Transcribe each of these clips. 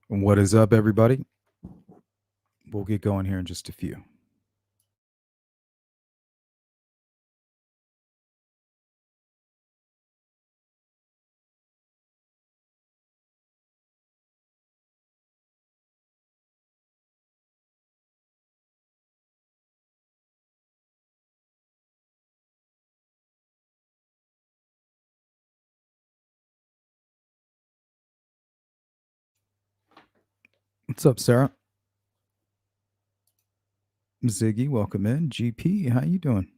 What is up, everybody? We'll get going here in just a few. What's up, Sarah? Ziggy, welcome in. GP, how you doing?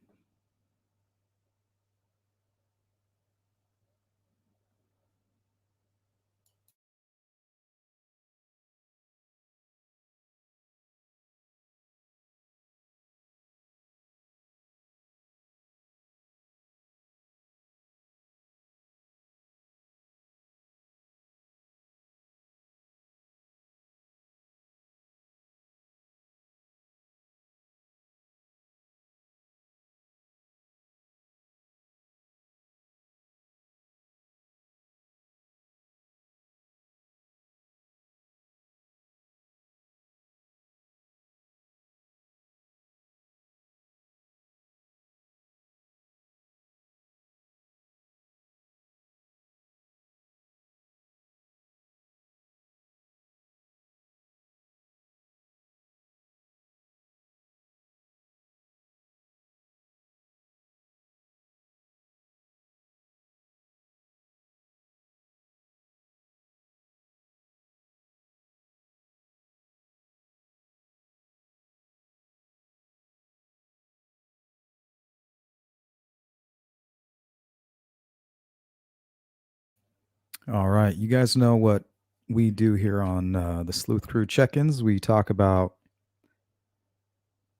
All right. You guys know what we do here on the Sleuth Crew check-ins. We talk about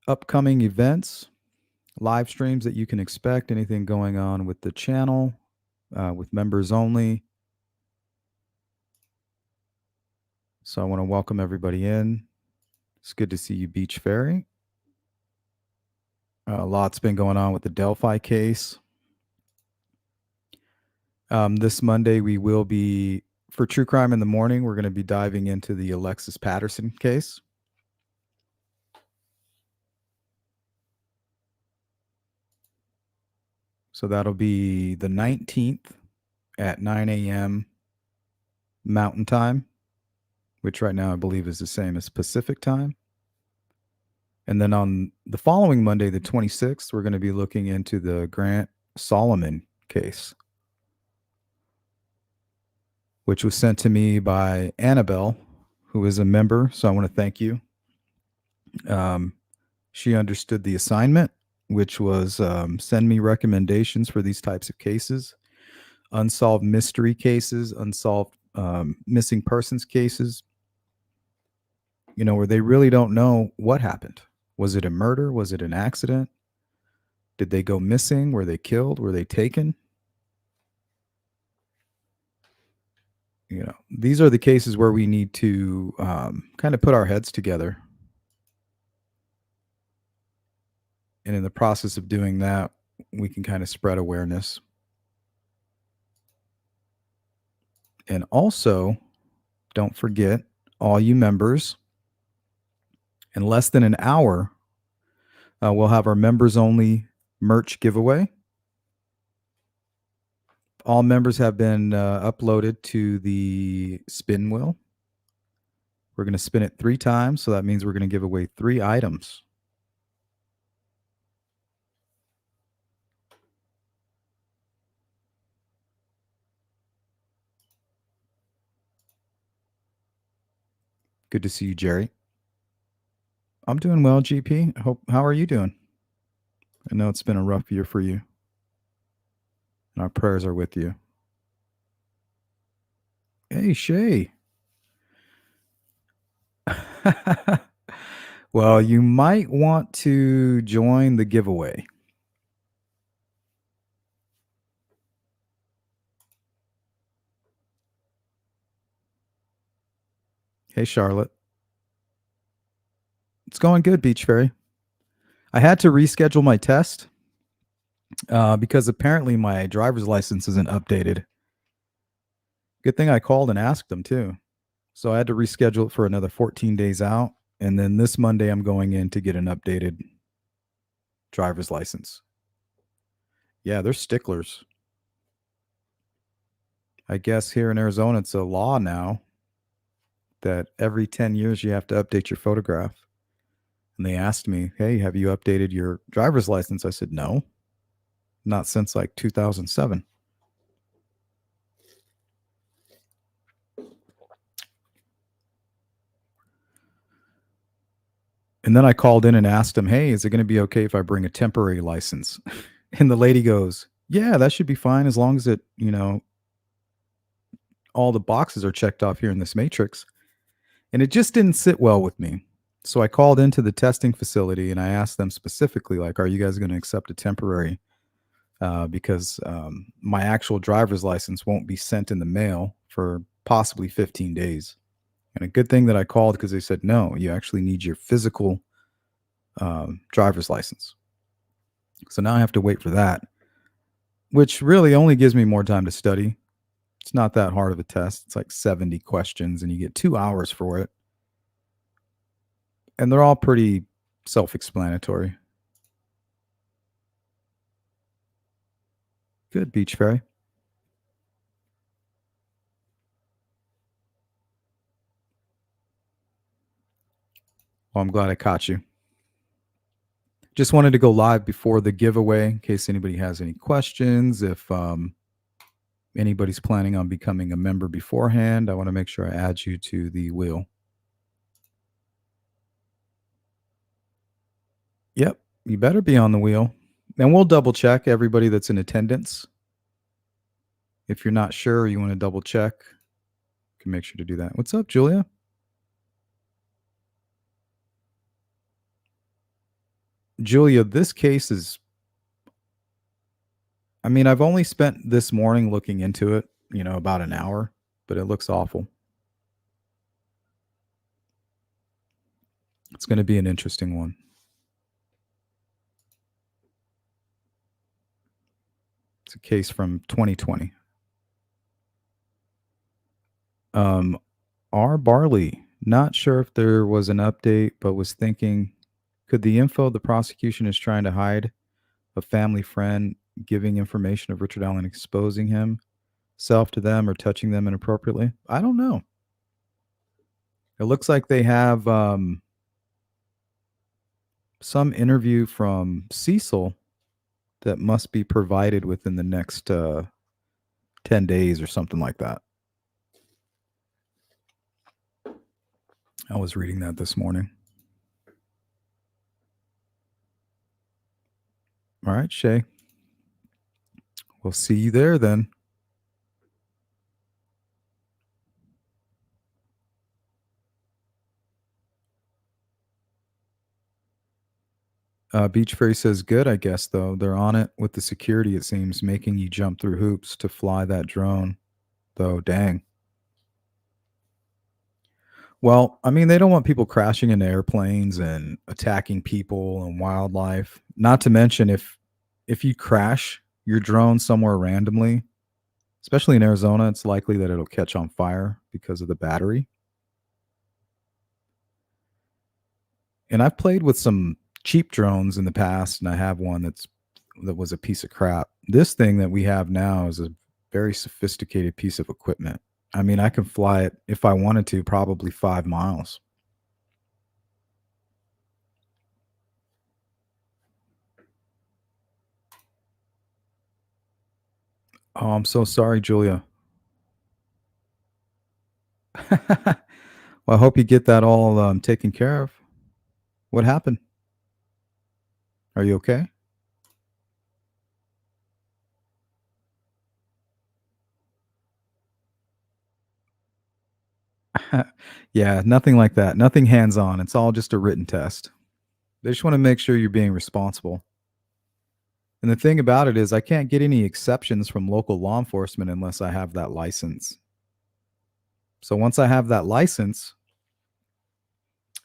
upcoming events, live streams that you can expect, anything going on with the channel, with members only. So I want to welcome everybody in. It's good to see you, Beach Ferry. A lot's been going on with the Delphi case. This Monday, we will be, for True Crime in the Morning, we're going to be diving into the Alexis Patterson case. So that'll be the 19th at 9 a.m. Mountain Time, which right now I believe is the same as Pacific Time. And then on the following Monday, the 26th, we're going to be looking into the Grant Solomon case, which was sent to me by Annabelle, who is a member. So I want to thank you. She understood the assignment, which was send me recommendations for these types of cases, unsolved mystery cases, unsolved missing persons cases, where they really don't know what happened. Was it a murder? Was it an accident? Did they go missing? Were they killed? Were they taken? These are the cases where we need to kind of put our heads together. And in the process of doing that, we can kind of spread awareness. And also, don't forget, all you members, in less than an hour, we'll have our members only merch giveaway. All members have been uploaded to the spin wheel. We're going to spin it 3 times, so that means we're going to give away 3 items. Good to see you, Jerry. I'm doing well, GP. How are you doing? I know it's been a rough year for you. And our prayers are with you. Hey, Shay. Well, you might want to join the giveaway. Hey, Charlotte. It's going good, Beach Fairy. I had to reschedule my test because apparently my driver's license isn't updated. Good thing I called and asked them, too. So I had to reschedule it for another 14 days out. And then this Monday, I'm going in to get an updated driver's license. Yeah, they're sticklers. I guess here in Arizona, it's a law now that every 10 years you have to update your photograph. And they asked me, hey, have you updated your driver's license? I said, no, not since like 2007. And then I called in and asked him, hey, is it going to be okay if I bring a temporary license? And the lady goes, yeah, that should be fine as long as it, all the boxes are checked off here in this matrix. And it just didn't sit well with me. So I called into the testing facility and I asked them specifically, like, are you guys going to accept a temporary? Because my actual driver's license won't be sent in the mail for possibly 15 days. And a good thing that I called because they said, no, you actually need your physical driver's license. So now I have to wait for that, which really only gives me more time to study. It's not that hard of a test. It's like 70 questions and you get 2 hours for it. And they're all pretty self-explanatory. Good, Beach Fairy. Well, I'm glad I caught you. Just wanted to go live before the giveaway in case anybody has any questions. If anybody's planning on becoming a member beforehand, I want to make sure I add you to the wheel. Yep, you better be on the wheel. And we'll double check everybody that's in attendance. If you're not sure, you want to double check, you can make sure to do that. What's up, Julia? Julia, this case is, I mean, I've only spent this morning looking into it, about an hour, but it looks awful. It's going to be an interesting one. It's a case from 2020. R. Barley, not sure if there was an update, but was thinking, could the info the prosecution is trying to hide, a family friend giving information of Richard Allen exposing himself to them or touching them inappropriately? I don't know. It looks like they have some interview from Cecil that must be provided within the next 10 days or something like that. I was reading that this morning. All right, Shay. We'll see you there then. Beach Fairy says, good, I guess, though. They're on it with the security, it seems, making you jump through hoops to fly that drone, though. Dang. Well, I mean, they don't want people crashing into airplanes and attacking people and wildlife. Not to mention if you crash your drone somewhere randomly, especially in Arizona, it's likely that it'll catch on fire because of the battery. And I've played with some cheap drones in the past, and I have one that was a piece of crap. This thing that we have now is a very sophisticated piece of equipment. I mean, I can fly it if I wanted to, probably 5 miles. Oh, I'm so sorry, Julia. Well, I hope you get that all taken care of. What happened? Are you okay? Yeah, nothing like that. Nothing hands-on. It's all just a written test. They just want to make sure you're being responsible. And the thing about it is I can't get any exceptions from local law enforcement unless I have that license. So once I have that license,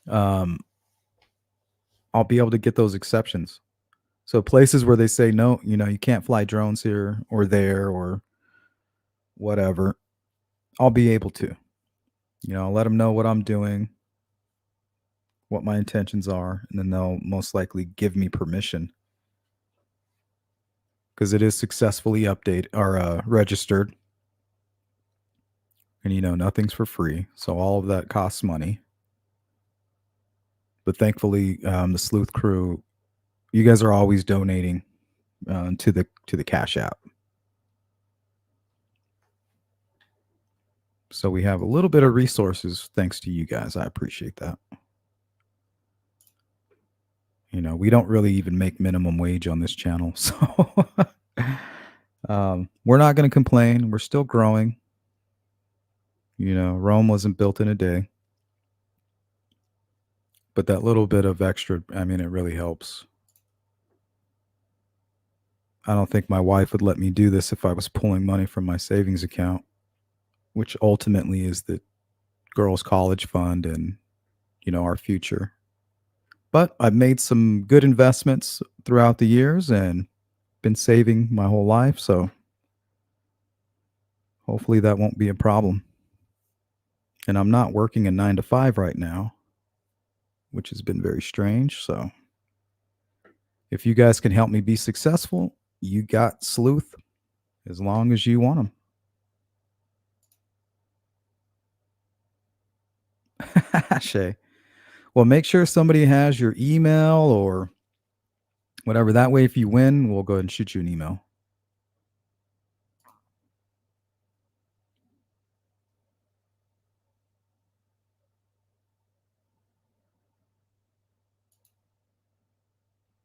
I'll be able to get those exceptions. So places where they say, no, you can't fly drones here or there or whatever, I'll be able to. I'll let them know what I'm doing, what my intentions are, and then they'll most likely give me permission because it is successfully updated or registered. And nothing's for free, so all of that costs money. But thankfully, the Sleuth crew, you guys are always donating to the Cash App. So we have a little bit of resources thanks to you guys. I appreciate that. We don't really even make minimum wage on this channel, so we're not going to complain. We're still growing. Rome wasn't built in a day. But that little bit of extra, I mean, it really helps. I don't think my wife would let me do this if I was pulling money from my savings account, which ultimately is the girls' college fund and, our future. But I've made some good investments throughout the years and been saving my whole life. So hopefully that won't be a problem. And I'm not working a 9 to 5 right now, which has been very strange. So if you guys can help me be successful, you got Sleuth as long as you want them. Shay. Well, make sure somebody has your email or whatever. That way, if you win, we'll go ahead and shoot you an email.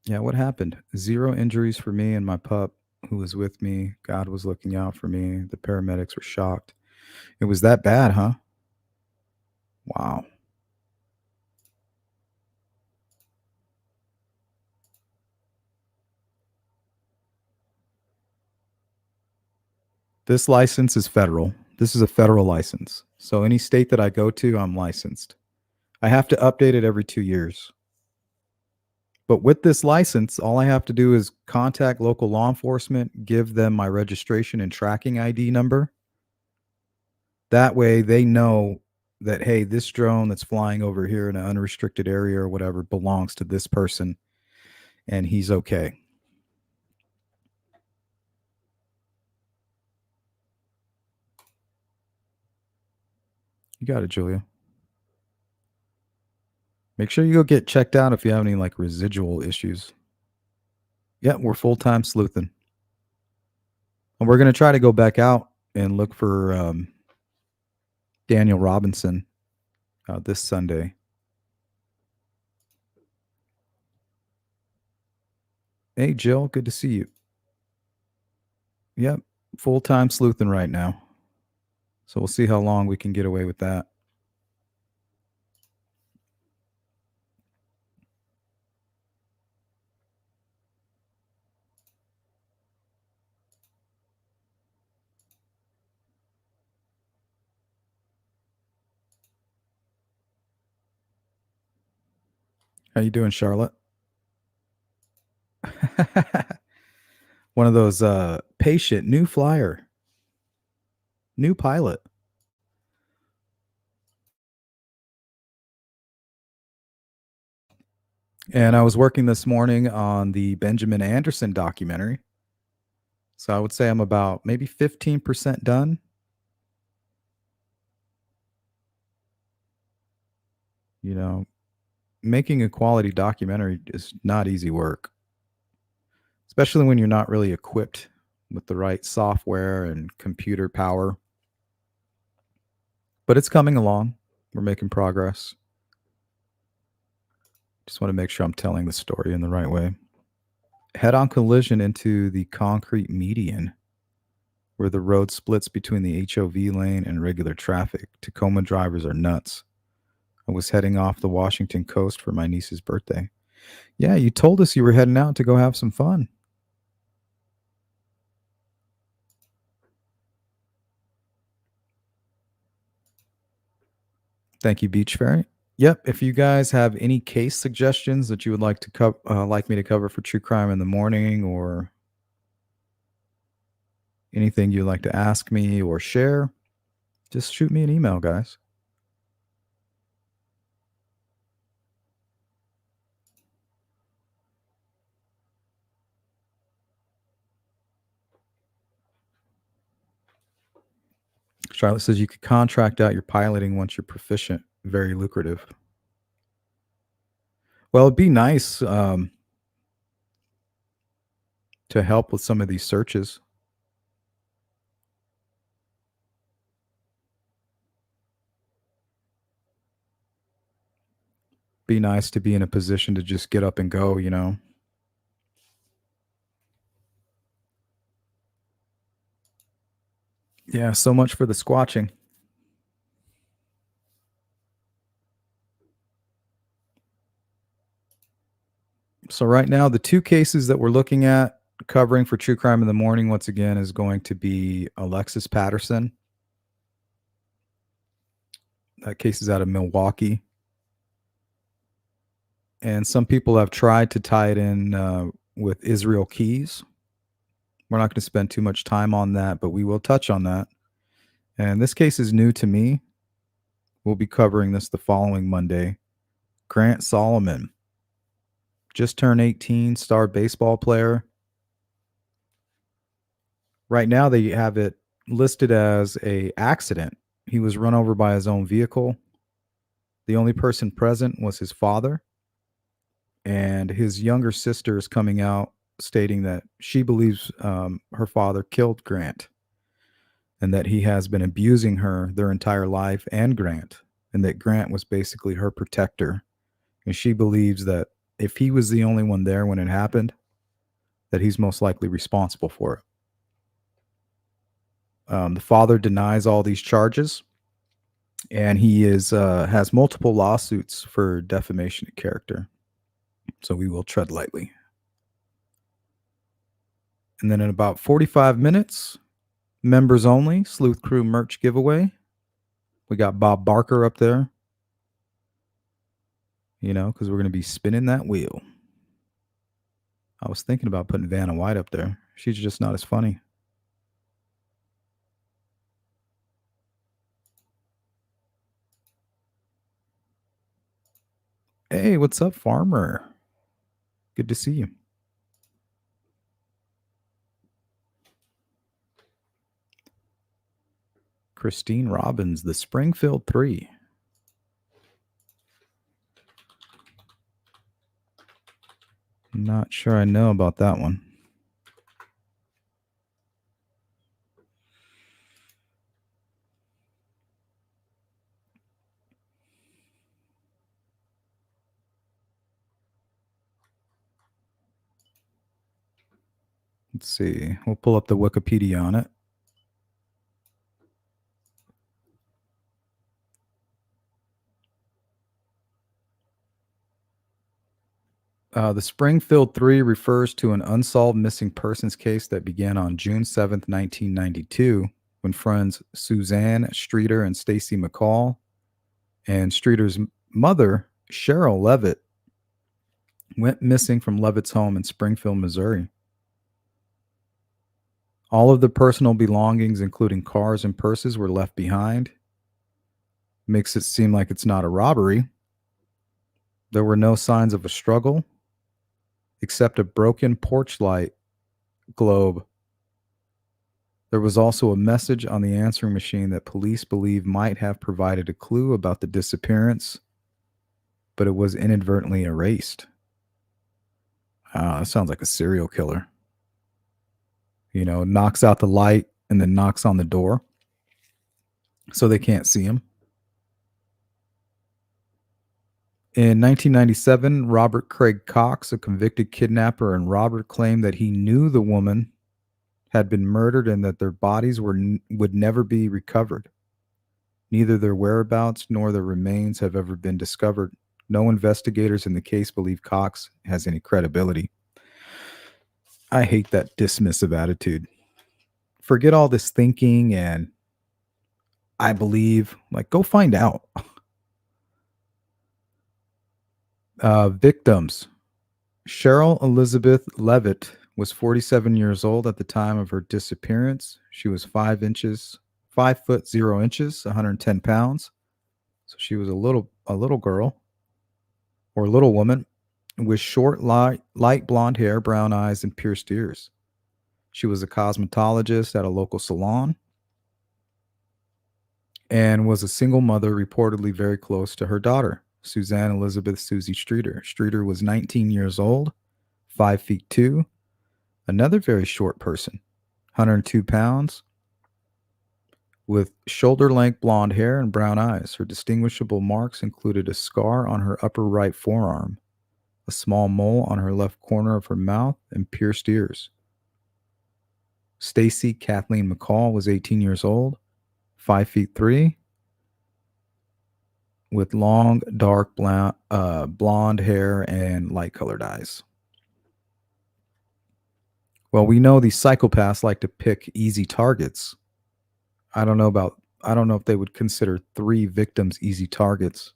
Yeah, what happened? 0 injuries for me and my pup who was with me. God was looking out for me. The paramedics were shocked. It was that bad, huh? Wow. This license is federal. This is a federal license. So any state that I go to, I'm licensed. I have to update it every 2 years. But with this license, all I have to do is contact local law enforcement, give them my registration and tracking ID number. That way they know that, hey, this drone that's flying over here in an unrestricted area or whatever belongs to this person and he's okay. You got it, Julia. Make sure you go get checked out if you have any like residual issues. Yeah, we're full-time sleuthing. And we're going to try to go back out and look for Daniel Robinson this Sunday. Hey, Jill, good to see you. Yep, full-time sleuthing right now. So we'll see how long we can get away with that. How you doing, Charlotte? One of those patient, new flyer, new pilot. And I was working this morning on the Benjamin Anderson documentary. So I would say I'm about maybe 15% done. Making a quality documentary is not easy work, especially when you're not really equipped with the right software and computer power. But it's coming along. We're making progress. Just want to make sure I'm telling the story in the right way. Head-on collision into the concrete median where the road splits between the HOV lane and regular traffic. Tacoma drivers are nuts. I was heading off the Washington coast for my niece's birthday. Yeah, you told us you were heading out to go have some fun. Thank you, Beach Fairy. Yep. If you guys have any case suggestions that you would like to like me to cover for True Crime in the Morning, or anything you'd like to ask me or share, just shoot me an email, guys. Charlotte says you could contract out your piloting once you're proficient. Very lucrative. Well, it'd be nice to help with some of these searches. Be nice to be in a position to just get up and go, you know. Yeah, so much for the squatching. So right now, the two cases that we're looking at covering for True Crime in the Morning, once again, is going to be Alexis Patterson. That case is out of Milwaukee. And some people have tried to tie it in with Israel Keys. We're not going to spend too much time on that, but we will touch on that. And this case is new to me. We'll be covering this the following Monday. Grant Solomon, just turned 18, star baseball player. Right now, they have it listed as a accident. He was run over by his own vehicle. The only person present was his father. And his younger sister is coming out stating that she believes her father killed Grant and that he has been abusing her their entire life and Grant, and that Grant was basically her protector. And she believes that if he was the only one there when it happened, that he's most likely responsible for it. The father denies all these charges, and he has multiple lawsuits for defamation of character. So we will tread lightly. And then in about 45 minutes, members only Sleuth Crew merch giveaway. We got Bob Barker up there, you know, because we're going to be spinning that wheel. I was thinking about putting Vanna White up there. She's just not as funny. Hey, what's up, Farmer? Good to see you. Christine Robbins, the Springfield 3. Not sure I know about that one. Let's see. We'll pull up the Wikipedia on it. The Springfield 3 refers to an unsolved missing persons case that began on June 7th, 1992, when friends Suzanne Streeter and Stacy McCall and Streeter's mother, Cheryl Levitt, went missing from Levitt's home in Springfield, Missouri. All of the personal belongings, including cars and purses, were left behind. Makes it seem like it's not a robbery. There were no signs of a struggle, except a broken porch light globe. There was also a message on the answering machine that police believe might have provided a clue about the disappearance, but it was inadvertently erased. That sounds like a serial killer. You know, knocks out the light and then knocks on the door so they can't see him. In 1997, Robert Craig Cox, a convicted kidnapper and robber, claimed that he knew the woman had been murdered and that their bodies would never be recovered. Neither their whereabouts nor their remains have ever been discovered. No investigators in the case believe Cox has any credibility. I hate that dismissive attitude. Forget all this thinking and I believe, like, go find out. Victims. Cheryl Elizabeth Levitt was 47 years old at the time of her disappearance. She was 5 foot 0 inches, 110 pounds. So she was a little girl or little woman with short, light blonde hair, brown eyes, and pierced ears. She was a cosmetologist at a local salon. and was a single mother, reportedly very close to her daughter, Suzanne Elizabeth Susie Streeter. Streeter was 19 years old, 5 feet 2, another very short person, 102 pounds, with shoulder length blonde hair and brown eyes. Her distinguishable marks included a scar on her upper right forearm, a small mole on her left corner of her mouth, and pierced ears. Stacy Kathleen McCall was 18 years old, 5 feet 3, with long, dark blonde hair and light colored eyes. Well, we know these psychopaths like to pick easy targets. I don't know if they would consider 3 victims easy targets.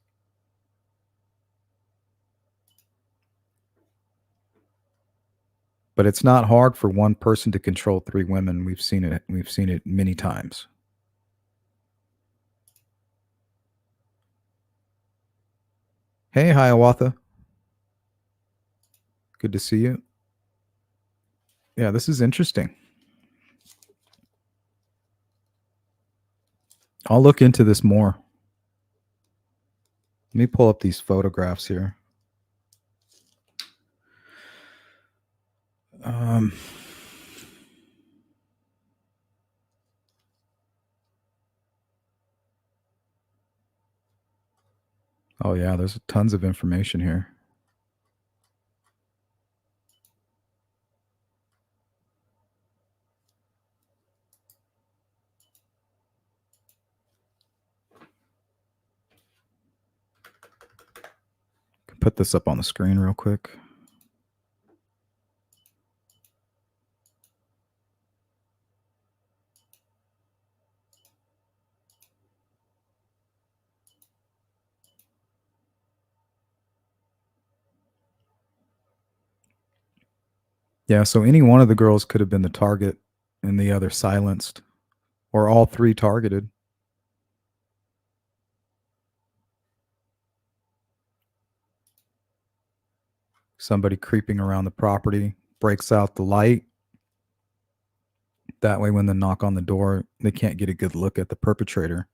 But it's not hard for one person to control 3 women. We've seen it. We've seen it many times. Hey, Hiawatha. Good to see you. Yeah, this is interesting. I'll look into this more. Let me pull up these photographs here. Oh, yeah, there's tons of information here. Put this up on the screen real quick. Yeah, so any one of the girls could have been the target and the other silenced, or all 3 targeted. Somebody creeping around the property breaks out the light. That way, when they knock on the door, they can't get a good look at the perpetrator.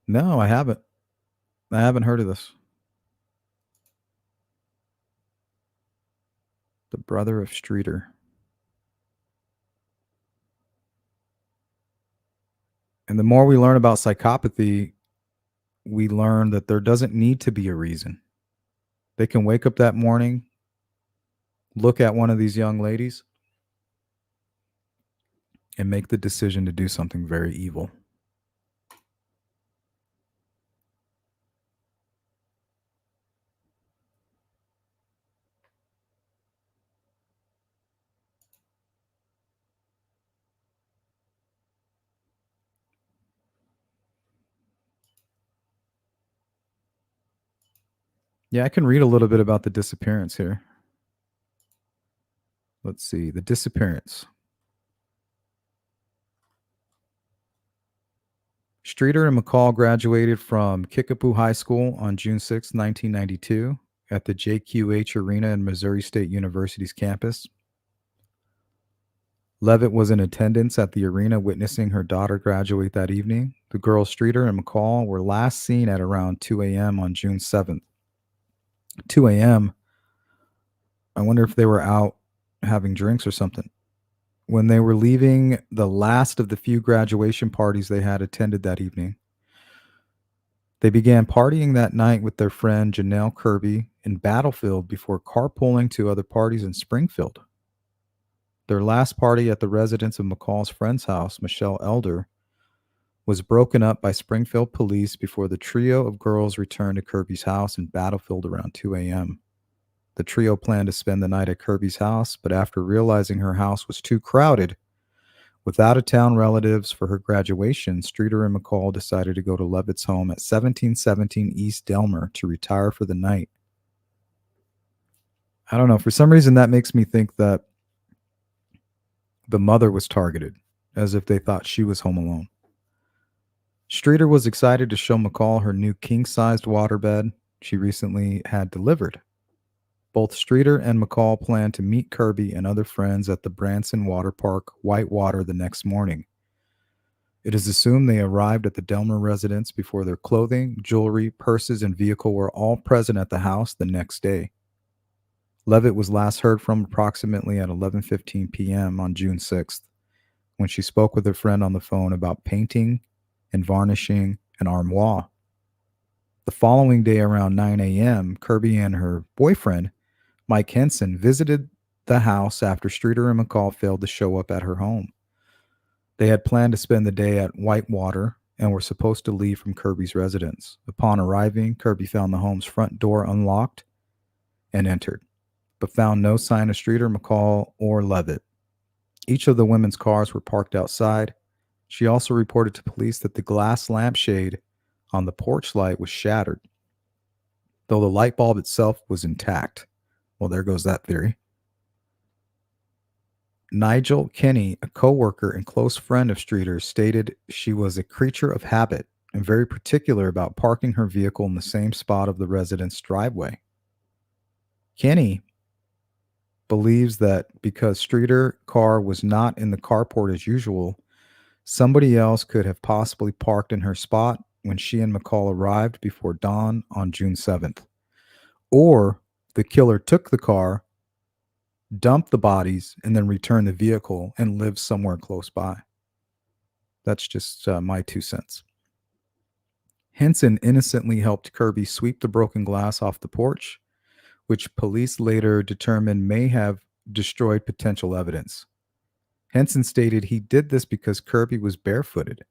No, I haven't. I haven't heard of this. The brother of Streeter. And the more we learn about psychopathy, we learn that there doesn't need to be a reason. They can wake up that morning, look at one of these young ladies, and make the decision to do something very evil. Yeah, I can read a little bit about the disappearance here. Let's see, the disappearance. Streeter and McCall graduated from Kickapoo High School on June 6, 1992, at the JQH Arena in Missouri State University's campus. Levitt was in attendance at the arena witnessing her daughter graduate that evening. The girls Streeter and McCall were last seen at around 2 a.m. on June 7th. 2 a.m. I wonder if they were out having drinks or something. When they were leaving the last of the few graduation parties they had attended that evening, they began partying that night with their friend Janelle Kirby in Battlefield before carpooling to other parties in Springfield. Their last party at the residence of McCall's friend's house, Michelle Elder, was broken up by Springfield police before the trio of girls returned to Kirby's house in Battlefield around 2 a.m. The trio planned to spend the night at Kirby's house, but after realizing her house was too crowded with out-of-town relatives for her graduation, Streeter and McCall decided to go to Levitt's home at 1717 East Delmer to retire for the night. I don't know. For some reason, that makes me think that the mother was targeted, as if they thought she was home alone. Streeter was excited to show McCall her new king-sized waterbed she recently had delivered. Both Streeter and McCall planned to meet Kirby and other friends at the Branson Water Park, Whitewater, the next morning. It is assumed they arrived at the Delmer residence before their clothing, jewelry, purses, and vehicle were all present at the house the next day. Levitt was last heard from approximately at 11:15 p.m. on June 6th, when she spoke with her friend on the phone about painting and varnishing an armoire. The following day around 9 a.m., Kirby and her boyfriend, Mike Henson, visited the house after Streeter and McCall failed to show up at her home. They had planned to spend the day at Whitewater and were supposed to leave from Kirby's residence. Upon arriving, Kirby found the home's front door unlocked and entered, but found no sign of Streeter, McCall, or Levitt. Each of the women's cars were parked outside. She also reported to police that the glass lampshade on the porch light was shattered, though the light bulb itself was intact. Well, there goes that theory. Nigel Kenny, a co-worker and close friend of Streeter's, stated she was a creature of habit and very particular about parking her vehicle in the same spot of the resident's driveway. Kenny believes that because Streeter's car was not in the carport as usual, somebody else could have possibly parked in her spot when she and McCall arrived before dawn on June 7th. Or the killer took the car, dumped the bodies, and then returned the vehicle and lived somewhere close by. That's just my 2 cents. Henson innocently helped Kirby sweep the broken glass off the porch, which police later determined may have destroyed potential evidence. Henson stated he did this because Kirby was barefooted.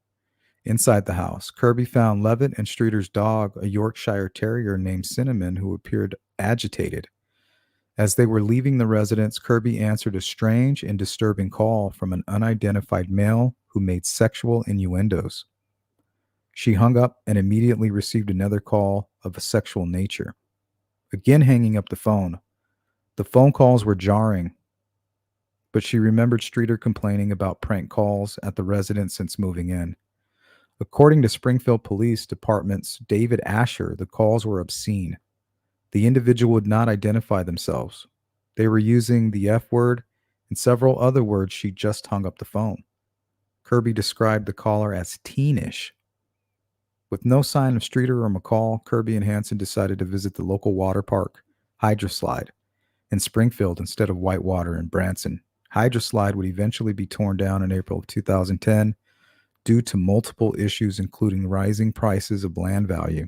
Inside the house, Kirby found Levitt and Streeter's dog, a Yorkshire Terrier named Cinnamon, who appeared agitated. As they were leaving the residence, Kirby answered a strange and disturbing call from an unidentified male who made sexual innuendos. She hung up and immediately received another call of a sexual nature. Again hanging up the phone. The phone calls were jarring, but she remembered Streeter complaining about prank calls at the residence since moving in. According to Springfield Police Department's David Asher, the calls were obscene. The individual would not identify themselves. They were using the F word and several other words. She just hung up the phone. Kirby described the caller as teenish. With no sign of Streeter or McCall, Kirby and Hanson decided to visit the local water park, Hydroslide, in Springfield instead of Whitewater in Branson. Hydroslide would eventually be torn down in April of 2010 due to multiple issues, including rising prices of land value.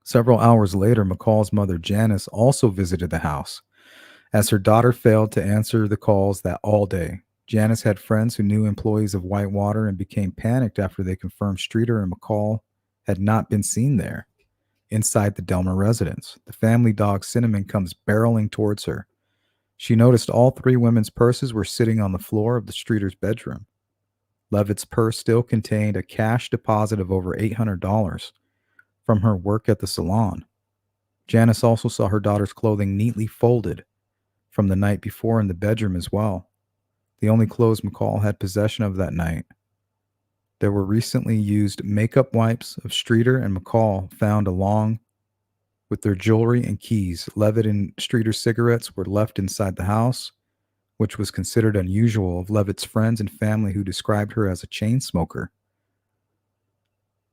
Several hours later, McCall's mother, Janice, also visited the house. As her daughter failed to answer the calls that all day, Janice had friends who knew employees of Whitewater and became panicked after they confirmed Streeter and McCall had not been seen there. Inside the Delmer residence, the family dog Cinnamon comes barreling towards her. She noticed all three women's purses were sitting on the floor of the Streeter's bedroom. Levitt's purse still contained a cash deposit of over $800 from her work at the salon. Janice also saw her daughter's clothing neatly folded from the night before in the bedroom as well, the only clothes McCall had possession of that night. There were recently used makeup wipes of Streeter and McCall found along with their jewelry and keys. Levitt and Streeter's cigarettes were left inside the house, which was considered unusual of Levitt's friends and family, who described her as a chain smoker.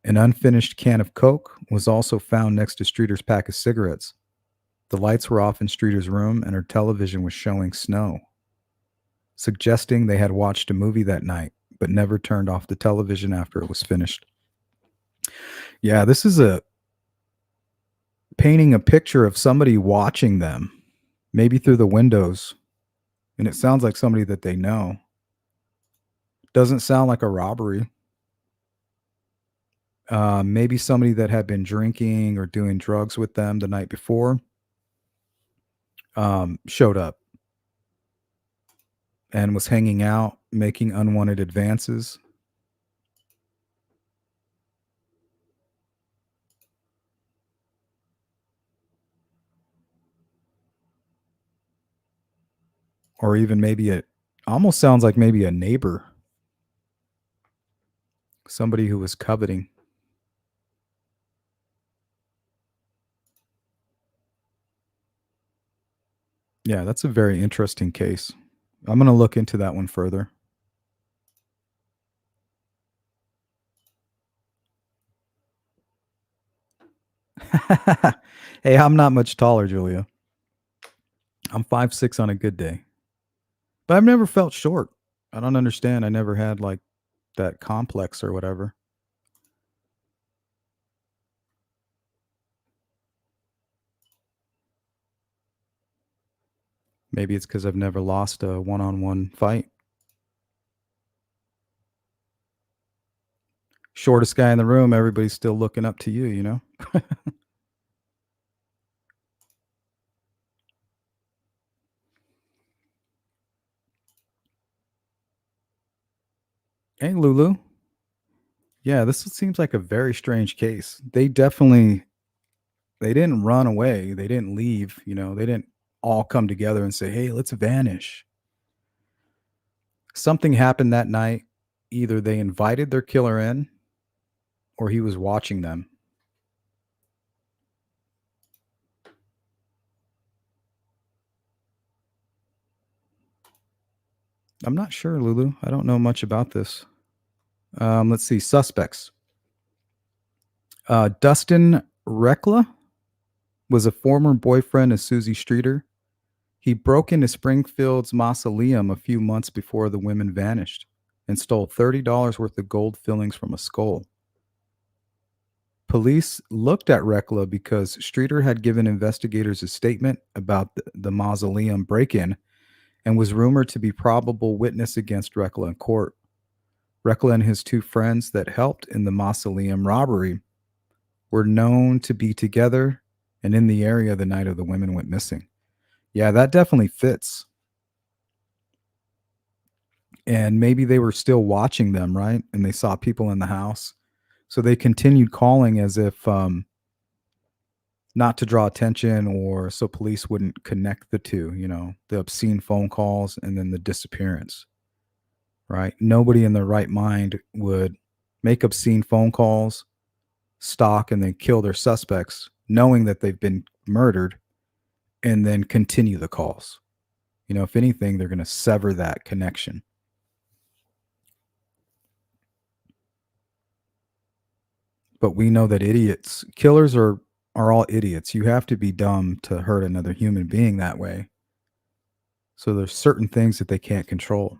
An unfinished can of Coke was also found next to Streeter's pack of cigarettes. The lights were off in Streeter's room and her television was showing snow, suggesting they had watched a movie that night but never turned off the television after it was finished. Yeah, this is painting a picture of somebody watching them, maybe through the windows, and it sounds like somebody that they know. Doesn't sound like a robbery. Maybe somebody that had been drinking or doing drugs with them the night before showed up and was hanging out, making unwanted advances. Or even maybe it almost sounds like maybe a neighbor, somebody who was coveting. Yeah, that's a very interesting case. I'm going to look into that one further. Hey, I'm not much taller, Julia. I'm 5'6" on a good day. But I've never felt short. I don't understand. I never had like that complex or whatever. Maybe it's because I've never lost a one-on-one fight. Shortest guy in the room, everybody's still looking up to you, you know? Hey, Lulu. Yeah, this seems like a very strange case. They didn't run away. They didn't leave, you know. They didn't all come together and say, "Hey, let's vanish." Something happened that night. Either they invited their killer in or he was watching them. I'm not sure, Lulu. I don't know much about this. Let's see. Suspects. Dustin Rekla was a former boyfriend of Susie Streeter. He broke into Springfield's mausoleum a few months before the women vanished and stole $30 worth of gold fillings from a skull. Police looked at Rekla because Streeter had given investigators a statement about the mausoleum break in and was rumored to be probable witness against Rekla in court. Rekla and his two friends that helped in the mausoleum robbery were known to be together and in the area the night of the women went missing. Yeah, that definitely fits. And maybe they were still watching them, right? And they saw people in the house. So they continued calling as if not to draw attention or so police wouldn't connect the two, you know, the obscene phone calls and then the disappearance, right? Nobody in their right mind would make obscene phone calls, stalk, and then kill their suspects, knowing that they've been murdered, and then continue the calls. You know, if anything, they're going to sever that connection. But we know that killers are all idiots. You have to be dumb to hurt another human being that way. So there's certain things that they can't control.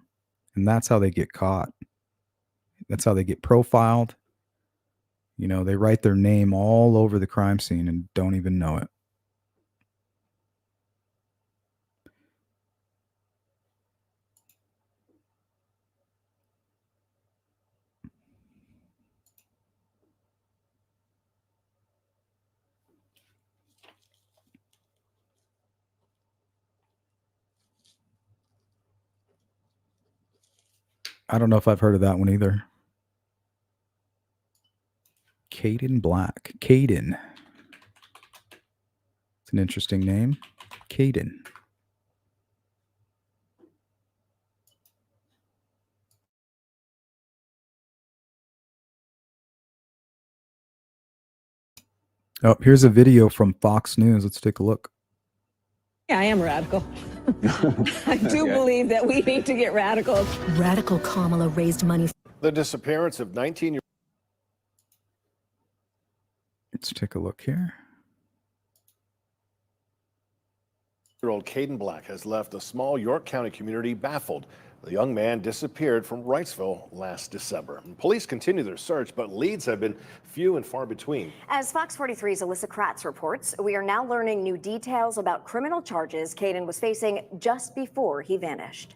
And that's how they get caught. That's how they get profiled. You know, they write their name all over the crime scene and don't even know it. I don't know if I've heard of that one either. Kadin Black. Kadin. It's an interesting name. Kadin. Oh, here's a video from Fox News. Let's take a look. Yeah, I am radical. I do believe that we need to get radical. Radical Kamala raised money. The disappearance of 19-year-old. Let's take a look here. Kadin Black has left a small York County community baffled. The young man disappeared from Wrightsville last December. Police continue their search, but leads have been few and far between. As Fox 43's Alyssa Kratz reports, we are now learning new details about criminal charges Kadin was facing just before he vanished.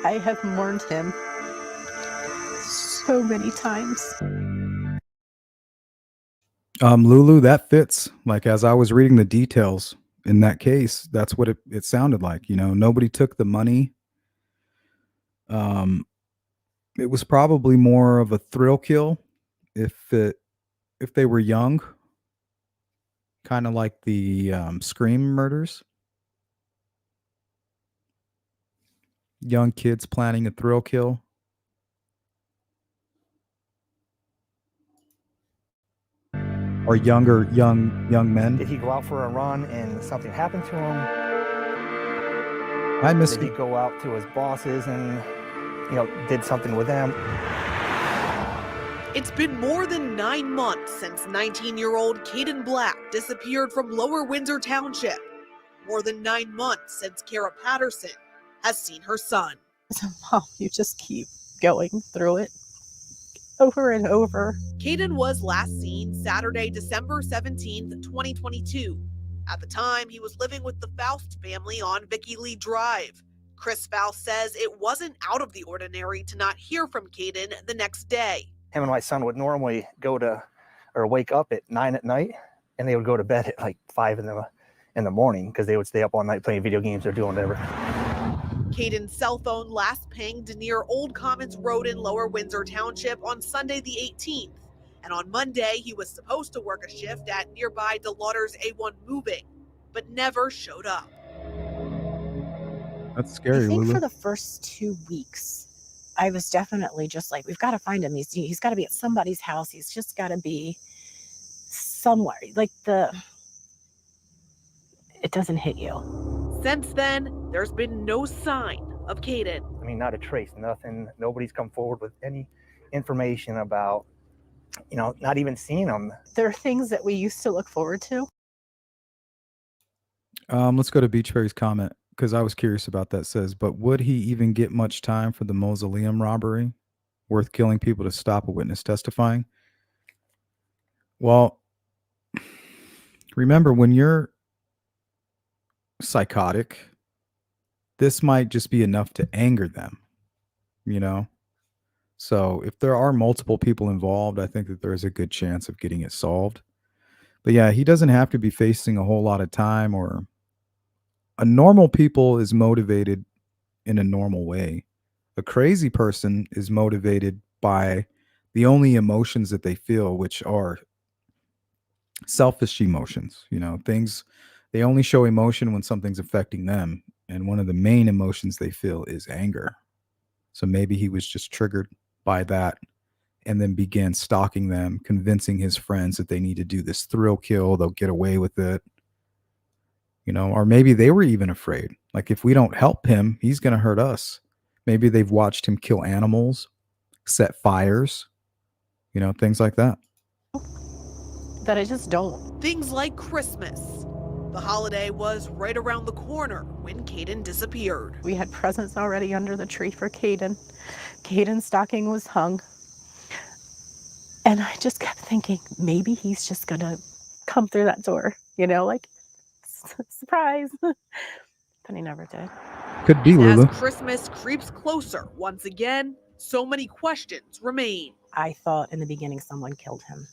I have mourned him so many times. Lulu, that fits. Like, as I was reading the details in that case, that's what it sounded like. You know, nobody took the money. It was probably more of a thrill kill if they were young, kind of like the Scream murders. Young kids planning a thrill kill. Or young men? Did he go out for a run and something happened to him? Hi, Misty. Did he go out to his bosses and, did something with them? It's been more than 9 months since 19-year-old Kadin Black disappeared from Lower Windsor Township. More than 9 months since Kara Patterson has seen her son. Mom, you just keep going through it over and over. Kadin was last seen Saturday, December 17th, 2022. At the time, he was living with the Faust family on Vicky Lee Drive. Chris Faust says it wasn't out of the ordinary to not hear from Kadin the next day. Him and my son would normally wake up at 9 at night, and they would go to bed at like 5 in the morning because they would stay up all night playing video games or doing whatever. Kadin's cell phone last pinged near Old Commons Road in Lower Windsor Township on Sunday the 18th. And on Monday, he was supposed to work a shift at nearby DeLauder's A1 Moving, but never showed up. That's scary, I think Lulu. for the first 2 weeks, I was definitely just like, we've got to find him. He's got to be at somebody's house. He's just got to be somewhere. It doesn't hit you. Since then, there's been no sign of Kadin. I mean, not a trace, nothing. Nobody's come forward with any information about, not even seeing him. There are things that we used to look forward to. Let's go to Beachberry's comment, because I was curious about that. Says, but would he even get much time for the mausoleum robbery? Worth killing people to stop a witness testifying? Well, remember, when you're psychotic, this might just be enough to anger them, So if there are multiple people involved, I think that there's a good chance of getting it solved. But yeah, he doesn't have to be facing a whole lot of time. Or a normal people is motivated in a normal way. A crazy person is motivated by the only emotions that they feel, which are selfish emotions. Things, they only show emotion when something's affecting them. And one of the main emotions they feel is anger. So maybe he was just triggered by that and then began stalking them, convincing his friends that they need to do this thrill kill. They'll get away with it. Or maybe they were even afraid. Like, if we don't help him, he's going to hurt us. Maybe they've watched him kill animals, set fires, things like that. That I just don't. Things like Christmas. The holiday was right around the corner when Kadin disappeared. We had presents already under the tree for Kadin. Kadin's stocking was hung. And I just kept thinking, maybe he's just going to come through that door, surprise. But he never did. Could be, Lulu. As Christmas creeps closer, once again, so many questions remain. I thought in the beginning someone killed him.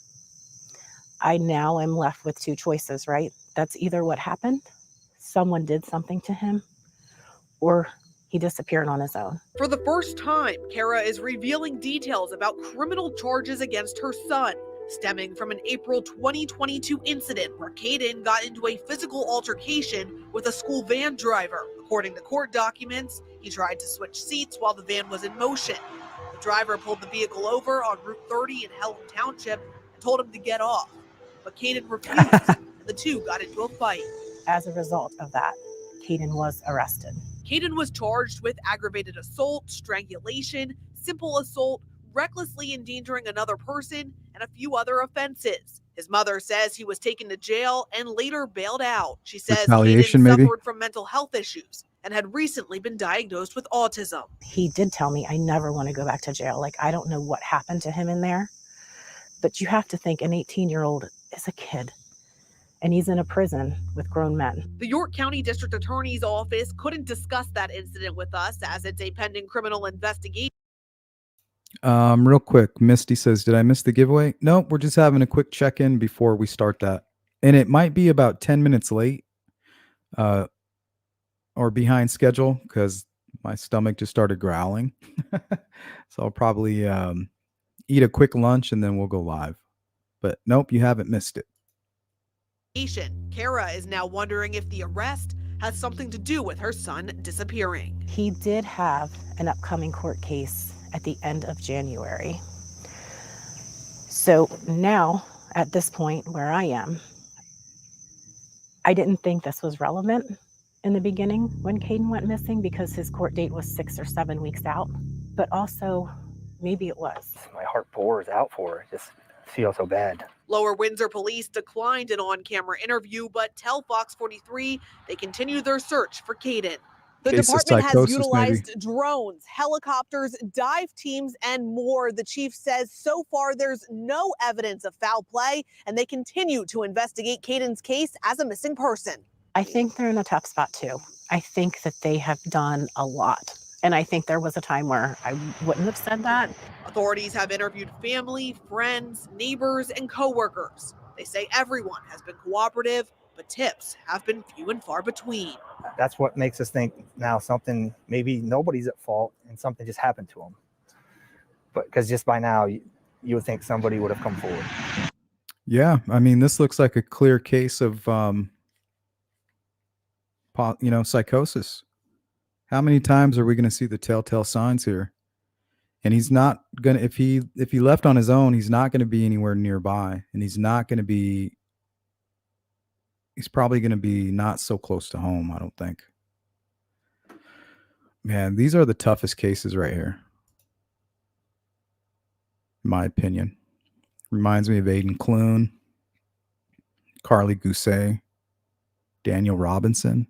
I now am left with 2 choices, right? That's either what happened, someone did something to him, or he disappeared on his own. For the first time, Kara is revealing details about criminal charges against her son, stemming from an April 2022 incident where Kadin got into a physical altercation with a school van driver. According to court documents, he tried to switch seats while the van was in motion. The driver pulled the vehicle over on Route 30 in Helm Township and told him to get off. But Kadin refused, and the two got into a fight. As a result of that, Kadin was arrested. Kadin was charged with aggravated assault, strangulation, simple assault, recklessly endangering another person, and a few other offenses. His mother says he was taken to jail and later bailed out. She says Retaliation, Kadin maybe? suffered from mental health issues and had recently been diagnosed with autism. He did tell me, I never want to go back to jail. I don't know what happened to him in there. But you have to think an 18-year-old is a kid. And he's in a prison with grown men. The York County District Attorney's Office couldn't discuss that incident with us as it's a pending criminal investigation. Real quick, Misty says, did I miss the giveaway? No, we're just having a quick check-in before we start that. And it might be about 10 minutes late or behind schedule because my stomach just started growling. So I'll probably eat a quick lunch and then we'll go live. But nope, you haven't missed it. Kara is now wondering if the arrest has something to do with her son disappearing. He did have an upcoming court case at the end of January. So now at this point where I am, I didn't think this was relevant in the beginning when Kadin went missing because his court date was 6 or 7 weeks out. But also, maybe it was. My heart pours out for her. Just feel so bad. Lower Windsor police declined an on-camera interview, but tell Fox 43 they continue their search for Kadin. The Case of department has psychosis, utilized maybe. drones, helicopters, dive teams, and more. The chief says so far there's no evidence of foul play, and they continue to investigate Kadin's case as a missing person. I think they're in a tough spot too. I think that they have done a lot. And I think there was a time where I wouldn't have said that. Authorities have interviewed family, friends, neighbors, and coworkers. They say everyone has been cooperative, but tips have been few and far between. That's what makes us think now something, maybe nobody's at fault and something just happened to them. But because just by now, you would think somebody would have come forward. Yeah, I mean, this looks like a clear case of, psychosis. How many times are we going to see the telltale signs here? And he's not gonna, if he left on his own, he's not going to be anywhere nearby, and he's probably going to be not so close to home, I don't think. Man, these are the toughest cases right here, in my opinion. Reminds me of Aiden Clune, Carly Gousset, Daniel Robinson.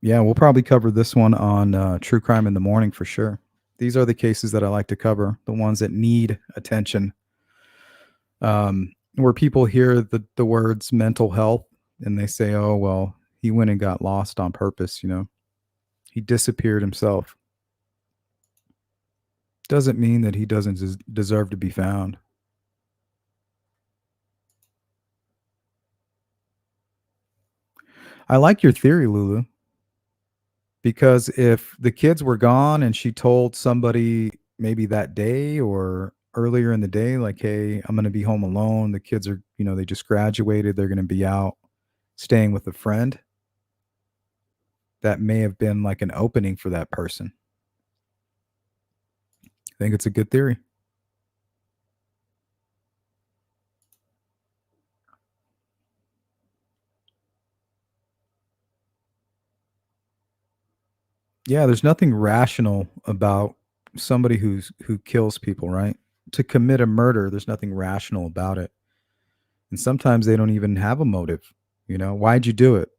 Yeah, we'll probably cover this one on True Crime in the Morning for sure. These are the cases that I like to cover, the ones that need attention. Where people hear the words mental health and they say, oh, well, he went and got lost on purpose, He disappeared himself. Doesn't mean that he doesn't deserve to be found. I like your theory, Lulu. Because if the kids were gone and she told somebody maybe that day or earlier in the day, like, hey, I'm going to be home alone. The kids are, they just graduated. They're going to be out staying with a friend. That may have been like an opening for that person. I think it's a good theory. Yeah, there's nothing rational about somebody who kills people, right? To commit a murder, there's nothing rational about it. And sometimes they don't even have a motive. Why'd you do it?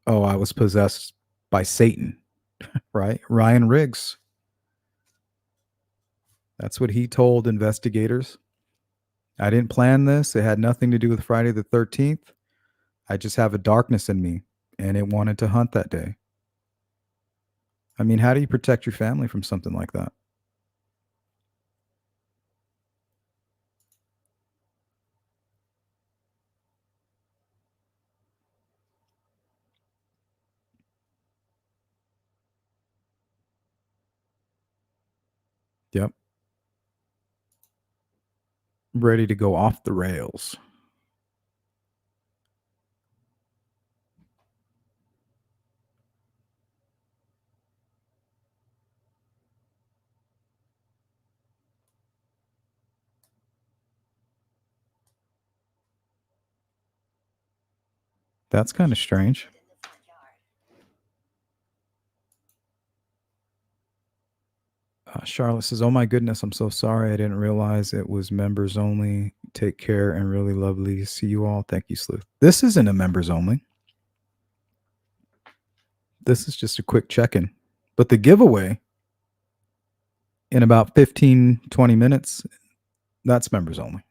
Oh, I was possessed by Satan, right? Ryan Riggs. That's what he told investigators. I didn't plan this. It had nothing to do with Friday the 13th. I just have a darkness in me, and it wanted to hunt that day. I mean, how do you protect your family from something like that? Yep. Ready to go off the rails. That's kind of strange. Charlotte says, oh my goodness, I'm so sorry. I didn't realize it was members only. Take care and really lovely to see you all. Thank you, Sleuth. This isn't a members only. This is just a quick check-in. But the giveaway in about 15, 20 minutes, that's members only.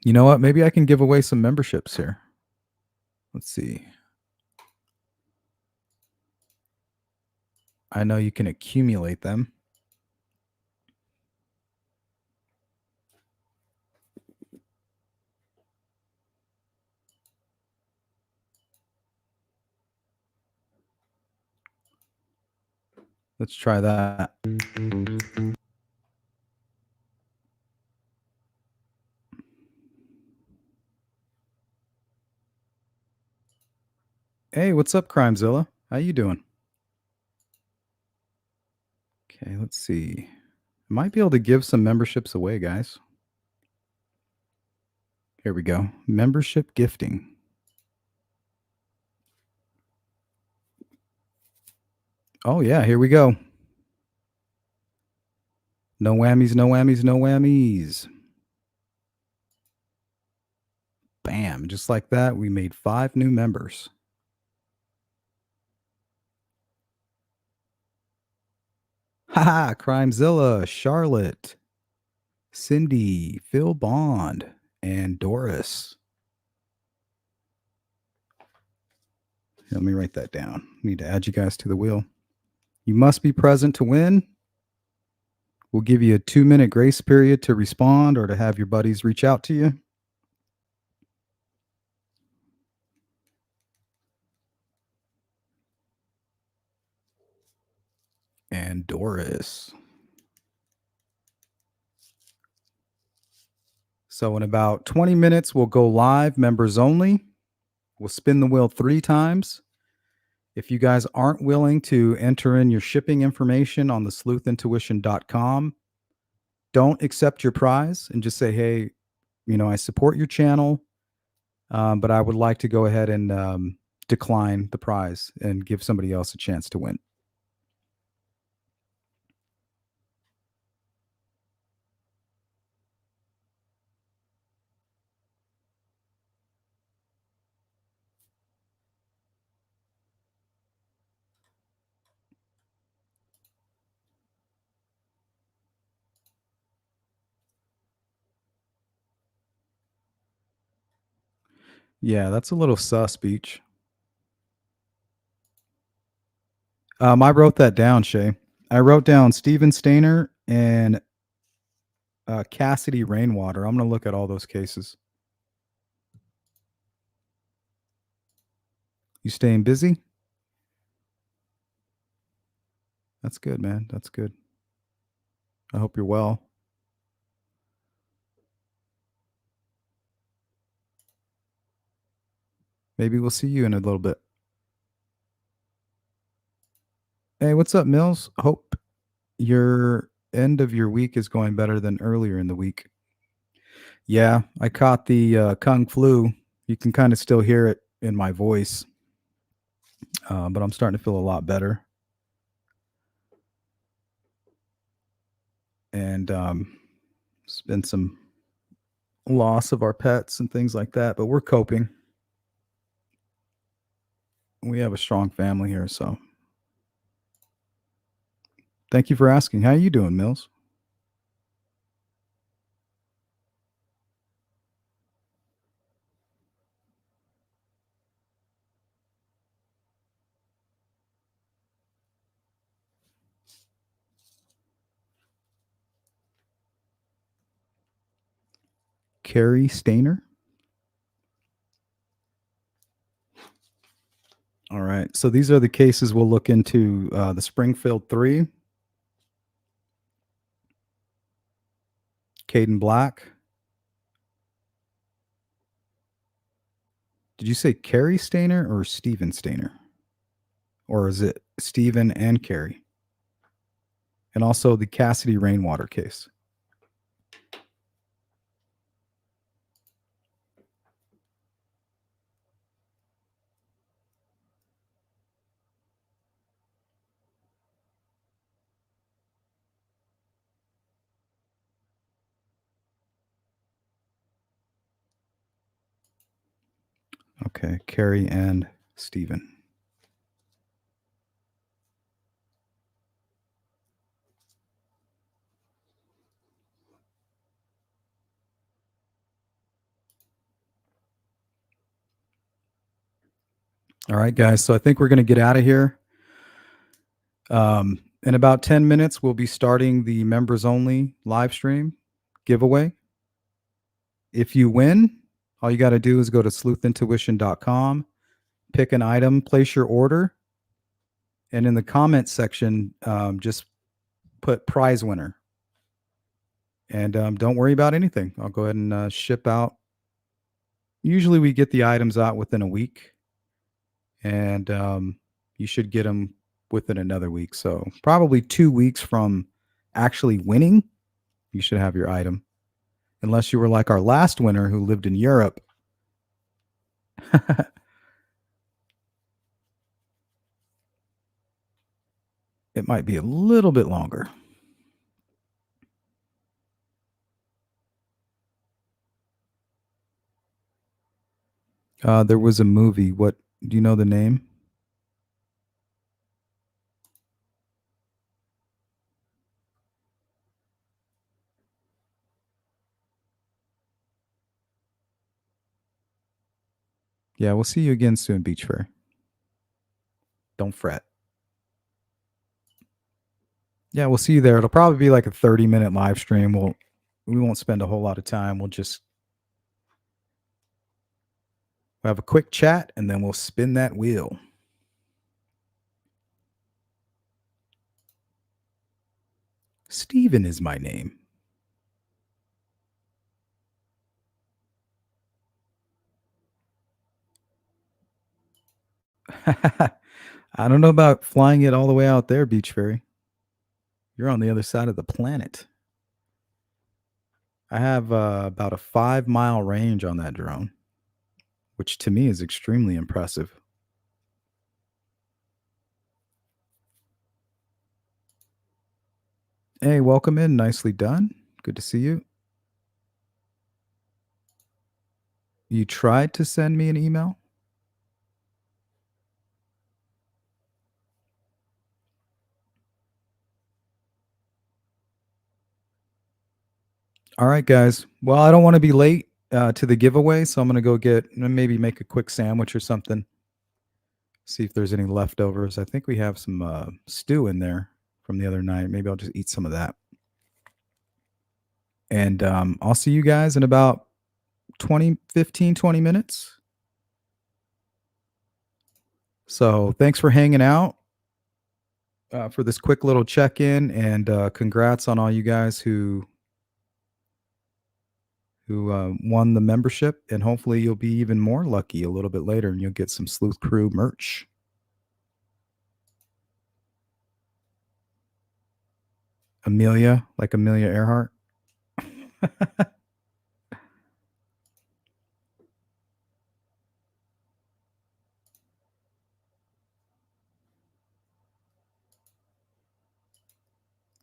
You know what? Maybe I can give away some memberships here. Let's see. I know you can accumulate them. Let's try that. Hey, what's up, Crimezilla? How you doing? Okay, let's see. I might be able to give some memberships away, guys. Here we go. Membership gifting. Oh, yeah, here we go. No whammies, no whammies, no whammies. Bam. Just like that, we made 5 new members. Haha, Crimezilla, Charlotte, Cindy, Phil Bond, and Doris. Let me write that down. Need to add you guys to the wheel. You must be present to win. We'll give you a 2-minute grace period to respond or to have your buddies reach out to you. And Doris. So in about 20 minutes, we'll go live, members only. We'll spin the wheel 3 times. If you guys aren't willing to enter in your shipping information on the sleuthintuition.com, don't accept your prize and just say, hey, I support your channel, but I would like to go ahead and decline the prize and give somebody else a chance to win. Yeah, that's a little sus, Beach. I wrote that down, Shay. I wrote down Steven Stainer and Cassidy Rainwater. I'm going to look at all those cases. You staying busy? That's good, man. That's good. I hope you're well. Maybe we'll see you in a little bit. Hey, what's up, Mills? Hope your end of your week is going better than earlier in the week. Yeah, I caught the Kung flu. You can kind of still hear it in my voice, but I'm starting to feel a lot better. And it's been some loss of our pets and things like that, but we're coping. We have a strong family here, so thank you for asking. How are you doing, Mills? Carrie Stainer. All right. So these are the cases we'll look into. The Springfield 3. Kadin Black. Did you say Carrie Stainer or Steven Stainer? Or is it Steven and Carrie? And also the Cassidy Rainwater case. Okay, Carrie and Steven. All right, guys. So I think we're going to get out of here. In about 10 minutes, we'll be starting the members only live stream giveaway. If you win, all you got to do is go to sleuthintuition.com, pick an item, place your order, and in the comments section, just put prize winner. And don't worry about anything. I'll go ahead and ship out. Usually we get the items out within a week. and you should get them within another week. So probably 2 weeks from actually winning, you should have your item. Unless you were like our last winner who lived in Europe. It might be a little bit longer. There was a movie. What do you know the name? Yeah, we'll see you again soon, Beach Fairy. Don't fret. Yeah, we'll see you there. It'll probably be like a 30-minute live stream. We won't spend a whole lot of time. We'll have a quick chat and then we'll spin that wheel. Steven is my name. I don't know about flying it all the way out there, Beach Fairy. You're on the other side of the planet. I have about a 5-mile range on that drone, which to me is extremely impressive. Hey, welcome in. Nicely done. Good to see you. You tried to send me an email? All right, guys. Well, I don't want to be late to the giveaway, so I'm going to go maybe make a quick sandwich or something. See if there's any leftovers. I think we have some stew in there from the other night. Maybe I'll just eat some of that. And I'll see you guys in about 20 minutes. So thanks for hanging out for this quick little check-in, and congrats on all you guys who won the membership, and hopefully you'll be even more lucky a little bit later and you'll get some Sleuth Crew merch. Amelia, like Amelia Earhart.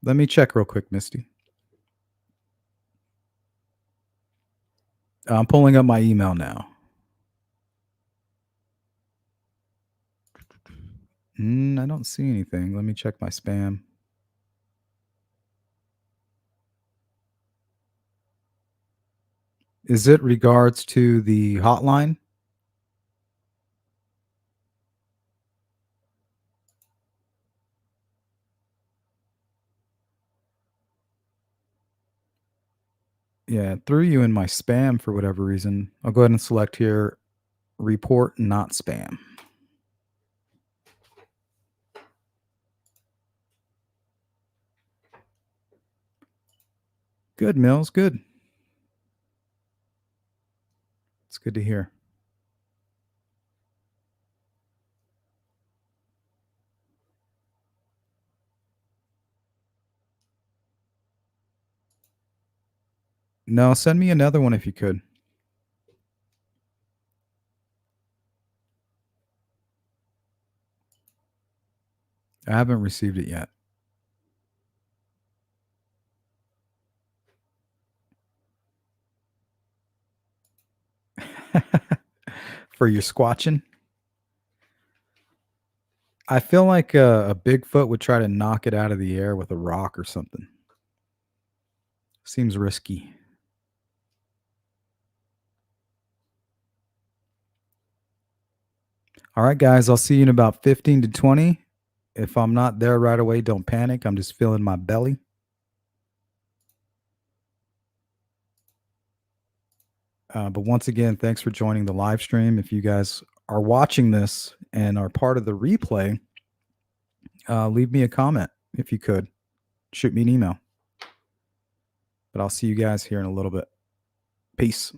Let me check real quick, Misty. I'm pulling up my email now. I don't see anything. Let me check my spam. Is it regards to the hotline? Yeah, it threw you in my spam for whatever reason. I'll go ahead and select here, report not spam. Good, Mills, good. It's good to hear. No, send me another one if you could. I haven't received it yet. For your squatching? I feel like a Bigfoot would try to knock it out of the air with a rock or something. Seems risky. All right, guys, I'll see you in about 15 to 20. If I'm not there right away, don't panic. I'm just feeling my belly. But once again, thanks for joining the live stream. If you guys are watching this and are part of the replay, leave me a comment if you could. Shoot me an email. But I'll see you guys here in a little bit. Peace.